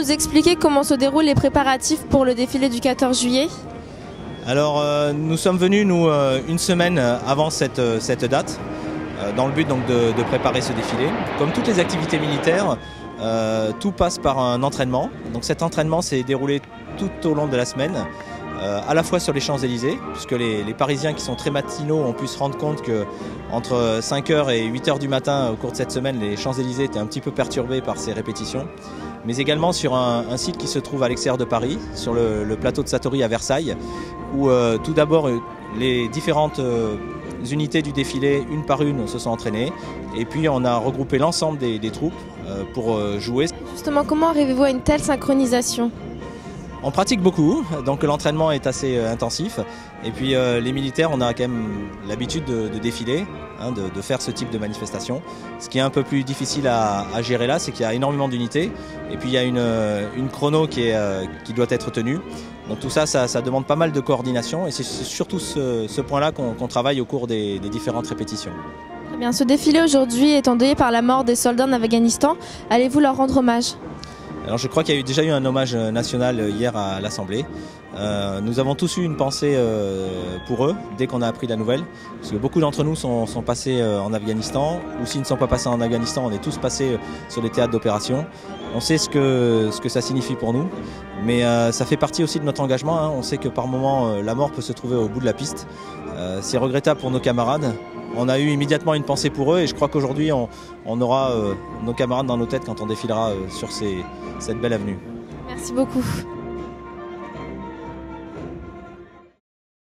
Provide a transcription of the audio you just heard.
nous expliquer comment se déroulent les préparatifs pour le défilé du 14 juillet? Alors nous sommes venus une semaine avant cette date dans le but donc de préparer ce défilé. Comme toutes les activités militaires, tout passe par un entraînement. Donc cet entraînement s'est déroulé tout au long de la semaine, à la fois sur les Champs-Élysées, puisque les Parisiens qui sont très matinaux ont pu se rendre compte qu'entre 5h et 8h du matin au cours de cette semaine, les Champs-Élysées étaient un petit peu perturbés par ces répétitions, mais également sur un site qui se trouve à l'extérieur de Paris, sur le plateau de Satory à Versailles, où tout d'abord les différentes unités du défilé, une par une, se sont entraînées, et puis on a regroupé l'ensemble des troupes pour jouer. Justement, comment arrivez-vous à une telle synchronisation? On pratique beaucoup, donc l'entraînement est assez intensif, et puis les militaires, on a quand même l'habitude de défiler, de faire ce type de manifestation. Ce qui est un peu plus difficile à gérer là, c'est qu'il y a énormément d'unités, et puis il y a une chrono qui doit être tenue. Donc tout ça, ça demande pas mal de coordination, et c'est surtout ce point-là qu'on travaille au cours des différentes répétitions. Très bien, ce défilé aujourd'hui est endeuillé par la mort des soldats en Afghanistan. Allez-vous leur rendre hommage? Alors je crois qu'il y a déjà eu un hommage national hier à l'Assemblée. Nous avons tous eu une pensée pour eux dès qu'on a appris la nouvelle, parce que beaucoup d'entre nous sont passés en Afghanistan, ou s'ils ne sont pas passés en Afghanistan, on est tous passés sur les théâtres d'opération. On sait ce que ça signifie pour nous, mais ça fait partie aussi de notre engagement. On sait que par moments la mort peut se trouver au bout de la piste. C'est regrettable pour nos camarades. On a eu immédiatement une pensée pour eux, et je crois qu'aujourd'hui on aura nos camarades dans nos têtes quand on défilera sur cette belle avenue. Merci beaucoup.